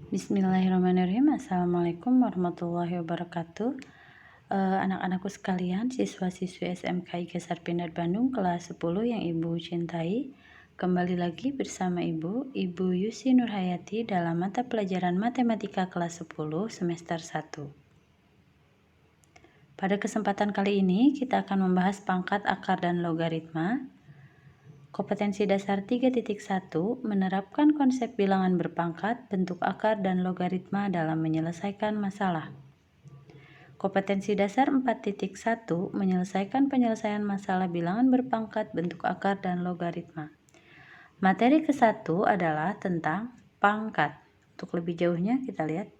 Bismillahirrahmanirrahim. Assalamualaikum warahmatullahi wabarakatuh. Anak-anakku sekalian, siswa-siswi SMK Geser Pindad Bandung kelas 10 yang Ibu cintai. Kembali lagi bersama Ibu Yusi Nurhayati dalam mata pelajaran Matematika kelas 10 semester 1. Pada kesempatan kali ini kita akan membahas pangkat, akar, dan logaritma. Kompetensi dasar 3.1 menerapkan konsep bilangan berpangkat, bentuk akar, dan logaritma dalam menyelesaikan masalah. Kompetensi dasar 4.1 menyelesaikan penyelesaian masalah bilangan berpangkat, bentuk akar, dan logaritma. Materi ke-1 adalah tentang pangkat. Untuk lebih jauhnya kita lihat.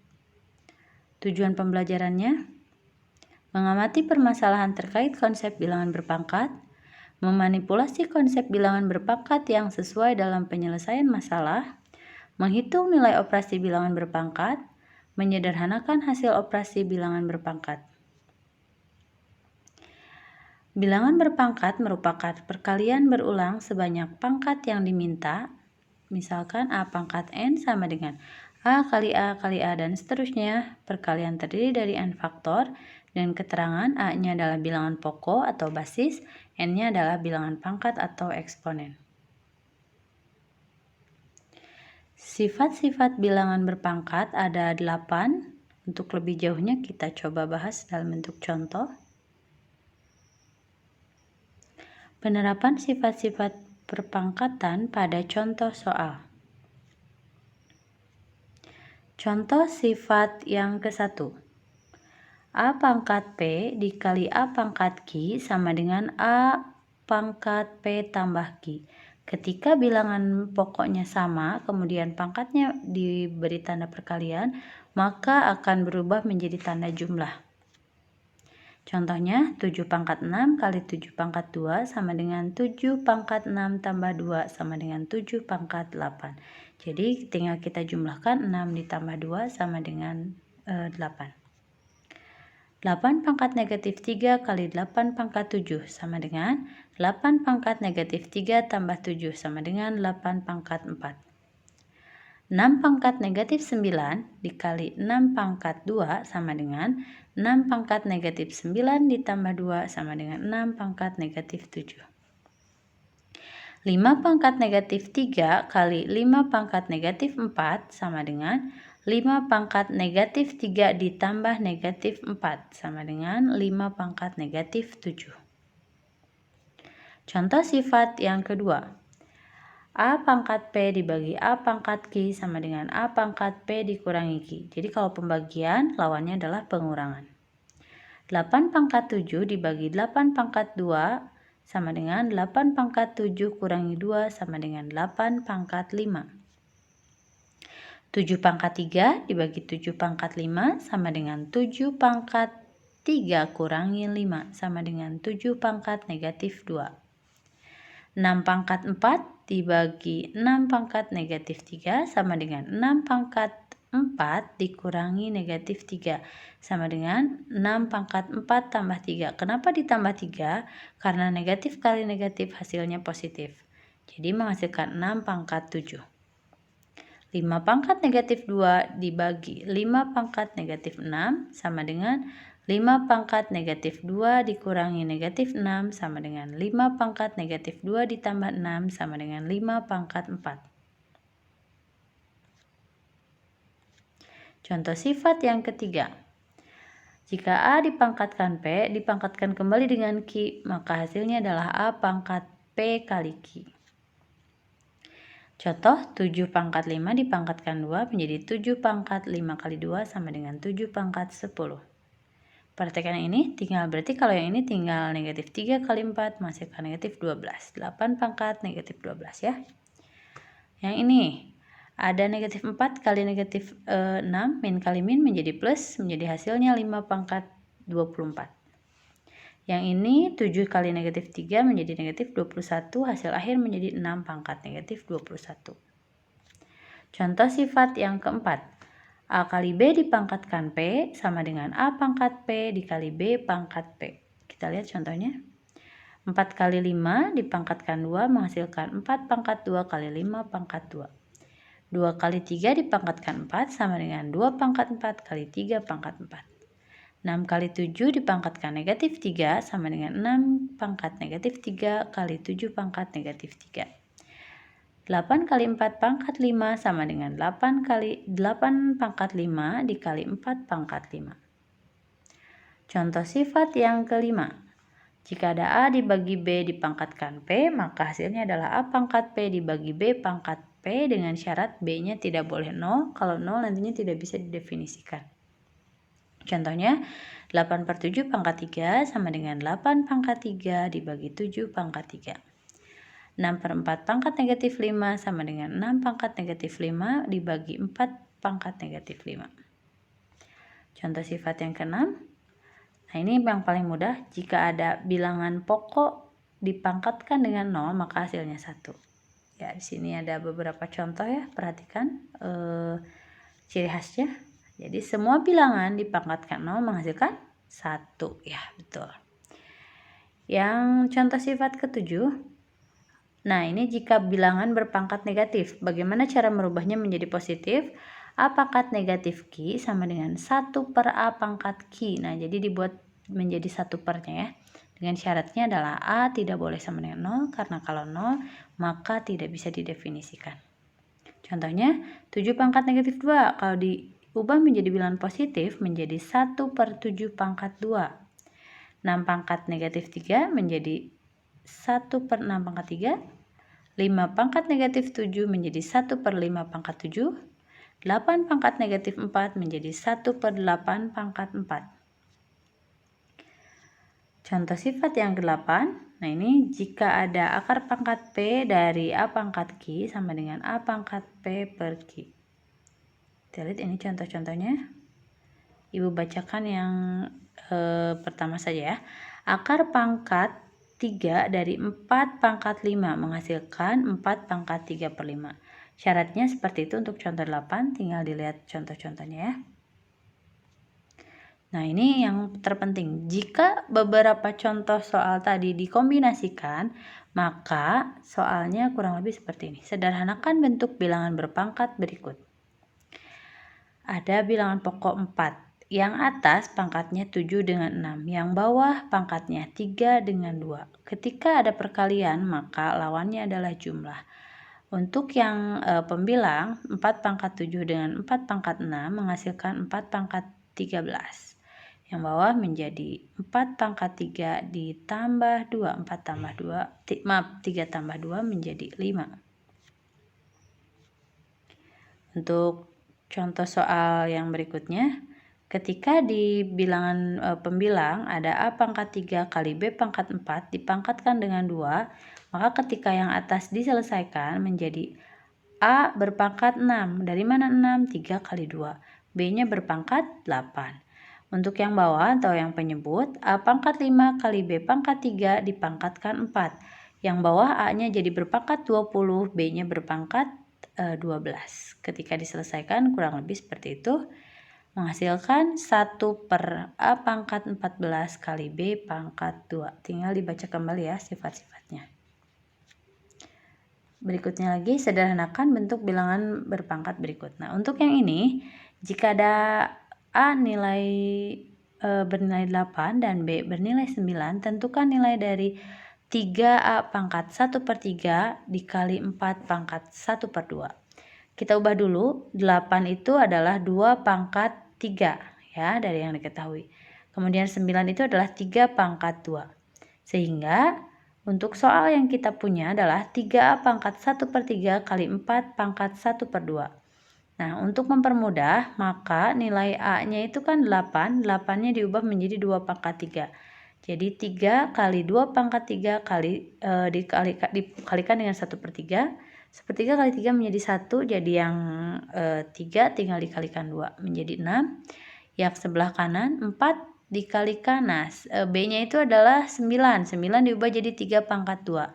Tujuan pembelajarannya mengamati permasalahan terkait konsep bilangan berpangkat, memanipulasi konsep bilangan berpangkat yang sesuai dalam penyelesaian masalah, menghitung nilai operasi bilangan berpangkat, menyederhanakan hasil operasi bilangan berpangkat. Bilangan berpangkat merupakan perkalian berulang sebanyak pangkat yang diminta, misalkan A pangkat N sama dengan A kali A kali A dan seterusnya. Perkalian terdiri dari N faktor dan keterangan A-nya adalah bilangan pokok atau basis, N-nya adalah bilangan pangkat atau eksponen. Sifat-sifat bilangan berpangkat ada 8. Untuk lebih jauhnya kita coba bahas dalam bentuk contoh. Penerapan sifat-sifat perpangkatan pada contoh soal. Contoh sifat yang ke-1. A pangkat P dikali A pangkat Q sama dengan A pangkat P tambah Q. Ketika bilangan pokoknya sama, kemudian pangkatnya diberi tanda perkalian, maka akan berubah menjadi tanda jumlah. Contohnya, 7 pangkat 6 kali 7 pangkat 2 sama dengan 7 pangkat 6 tambah 2 sama dengan 7 pangkat 8. Jadi, tinggal kita jumlahkan 6 ditambah 2 sama dengan 8. 8 pangkat negatif 3 kali 8 pangkat 7 sama dengan 8 pangkat negatif 3 tambah 7 sama dengan 8 pangkat 4. 6 pangkat negatif 9 dikali 6 pangkat 2 sama dengan 6 pangkat negatif 9 ditambah 2 sama dengan 6 pangkat negatif 7. 5 pangkat negatif 3 kali 5 pangkat negatif 4 sama dengan 5 pangkat negatif 3 ditambah negatif 4 sama dengan 5 pangkat negatif 7. Contoh sifat yang kedua. A pangkat P dibagi A pangkat Q sama dengan A pangkat P dikurangi Q. Jadi kalau pembagian, lawannya adalah pengurangan. 8 pangkat 7 dibagi 8 pangkat 2 sama dengan 8 pangkat 7 kurangi 2 sama dengan 8 pangkat 5. 7 pangkat 3 dibagi 7 pangkat 5 sama dengan 7 pangkat 3 kurangi 5 sama dengan 7 pangkat negatif 2. 6 pangkat 4 dibagi 6 pangkat negatif 3 sama dengan 6 pangkat 4 dikurangi negatif 3 sama dengan 6 pangkat 4 tambah 3. Kenapa ditambah 3? Karena negatif kali negatif hasilnya positif. Jadi menghasilkan 6 pangkat 7. 5 pangkat negatif 2 dibagi 5 pangkat negatif 6 sama dengan 5 pangkat negatif 2 dikurangi negatif 6 sama dengan 5 pangkat negatif 2 ditambah 6 sama dengan 5 pangkat 4. Contoh sifat yang ketiga. Jika A dipangkatkan P, dipangkatkan kembali dengan Q, maka hasilnya adalah A pangkat P kali Q. Contoh 7 pangkat 5 dipangkatkan 2 menjadi 7 pangkat 5 kali 2 sama dengan 7 pangkat 10. Perhatikan yang ini, berarti kalau yang ini tinggal negatif 3 kali 4 menghasilkan negatif 12. 8 pangkat negatif 12 ya. Yang ini, ada negatif 4 kali negatif 6, min kali min menjadi plus, menjadi hasilnya 5 pangkat 24. Yang ini 7 kali negatif 3 menjadi negatif 21, hasil akhir menjadi 6 pangkat negatif 21. Contoh sifat yang keempat. A kali B dipangkatkan P sama dengan A pangkat P dikali B pangkat P. Kita lihat contohnya. 4 kali 5 dipangkatkan 2 menghasilkan 4 pangkat 2 kali 5 pangkat 2. 2 kali 3 dipangkatkan 4 sama dengan 2 pangkat 4 kali 3 pangkat 4. 6 kali 7 dipangkatkan negatif 3 sama dengan 6 pangkat negatif 3 kali 7 pangkat negatif 3. 8 kali 4 pangkat 5 sama dengan 8 pangkat 5 dikali 4 pangkat 5. Contoh sifat yang kelima. Jika ada A dibagi B dipangkatkan P, maka hasilnya adalah A pangkat P dibagi B pangkat P dengan syarat B-nya tidak boleh 0. Kalau 0 nantinya tidak bisa didefinisikan. Contohnya, 8/7 pangkat 3 sama dengan 8 pangkat 3 dibagi 7 pangkat 3. 6/4 pangkat negatif 5 sama dengan 6 pangkat negatif 5 dibagi 4 pangkat negatif 5. Contoh sifat yang keenam. Nah, ini yang paling mudah. Jika ada bilangan pokok dipangkatkan dengan 0, maka hasilnya 1. Ya, di sini ada beberapa contoh ya. Perhatikan ciri khasnya. Jadi, semua bilangan dipangkatkan 0 menghasilkan 1. Ya, betul. Yang contoh sifat ketujuh. Nah, ini jika bilangan berpangkat negatif. Bagaimana cara merubahnya menjadi positif? A pangkat negatif Q sama dengan 1 per A pangkat Q. Nah, jadi dibuat menjadi 1 pernya ya. Dengan syaratnya adalah A tidak boleh sama dengan 0, karena kalau 0 maka tidak bisa didefinisikan. Contohnya, 7 pangkat negatif 2. Kalau diubah menjadi bilangan positif menjadi 1 per 7 pangkat 2. 6 pangkat negatif 3 menjadi 1 per 6 pangkat 3. 5 pangkat negatif 7 menjadi 1 per 5 pangkat 7. 8 pangkat negatif 4 menjadi 1 per 8 pangkat 4. Contoh sifat yang ke-8. Nah, ini jika ada akar pangkat P dari A pangkat Q sama dengan A pangkat P per Q. Kita lihat ini contoh-contohnya. Ibu bacakan yang pertama saja ya. Akar pangkat 3 dari 4 pangkat 5 menghasilkan 4 pangkat 3 per 5. Syaratnya seperti itu untuk contoh 8, tinggal dilihat contoh-contohnya ya. Nah, ini yang terpenting. Jika beberapa contoh soal tadi dikombinasikan, maka soalnya kurang lebih seperti ini. Sederhanakan bentuk bilangan berpangkat berikut. Ada bilangan pokok 4. Yang atas pangkatnya 7 dengan 6. Yang bawah pangkatnya 3 dengan 2. Ketika ada perkalian, maka lawannya adalah jumlah. Untuk yang pembilang 4 pangkat 7 dengan 4 pangkat 6 menghasilkan 4 pangkat 13. Yang bawah menjadi 4 pangkat 3 ditambah 2. 3 tambah 2 menjadi 5. Untuk contoh soal yang berikutnya, ketika di bilangan pembilang ada A pangkat 3 kali B pangkat 4 dipangkatkan dengan 2, maka ketika yang atas diselesaikan menjadi A berpangkat 6. Dari mana 6? 3 kali 2. B-nya berpangkat 8. Untuk yang bawah atau yang penyebut, A pangkat 5 kali B pangkat 3 dipangkatkan 4. Yang bawah A-nya jadi berpangkat 20, B-nya berpangkat 12. Ketika diselesaikan kurang lebih seperti itu. Menghasilkan 1 per A pangkat 14 kali B pangkat 2. Tinggal dibaca kembali ya sifat-sifatnya. Berikutnya lagi, sederhanakan bentuk bilangan berpangkat berikut. Nah, untuk yang ini, jika ada A bernilai 8 dan B bernilai 9, tentukan nilai dari 3A pangkat 1 per 3 dikali 4 pangkat 1 per 2. Kita ubah dulu, 8 itu adalah 2 pangkat 3 ya, dari yang diketahui. Kemudian 9 itu adalah 3 pangkat 2. Sehingga untuk soal yang kita punya adalah 3A pangkat 1 per 3 kali 4 pangkat 1 per 2. Nah, untuk mempermudah, maka nilai A-nya itu kan 8, 8-nya diubah menjadi 2 pangkat 3. Jadi 3 kali 2 pangkat 3 dikalikan dengan 1 per 3. 1/3 kali 3 menjadi 1, jadi yang 3 tinggal dikalikan 2 menjadi 6. Yang sebelah kanan 4 dikalikan, nah B-nya itu adalah 9. 9 diubah jadi 3 pangkat 2.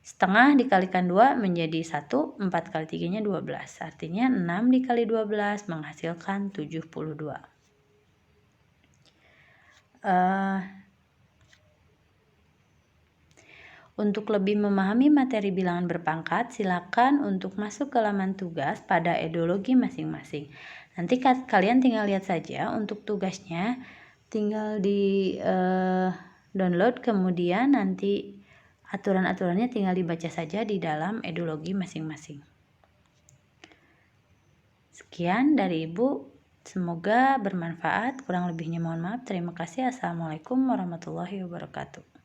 Setengah dikalikan 2 menjadi 1, 4 kali 3-nya 12. Artinya 6 dikali 12 menghasilkan 72. Untuk lebih memahami materi bilangan berpangkat, silakan untuk masuk ke laman tugas pada ideologi masing-masing. Nanti kalian tinggal lihat saja untuk tugasnya, tinggal di download, kemudian nanti aturan-aturannya tinggal dibaca saja di dalam ideologi masing-masing. Sekian dari Ibu, semoga bermanfaat. Kurang lebihnya mohon maaf. Terima kasih. Assalamualaikum warahmatullahi wabarakatuh.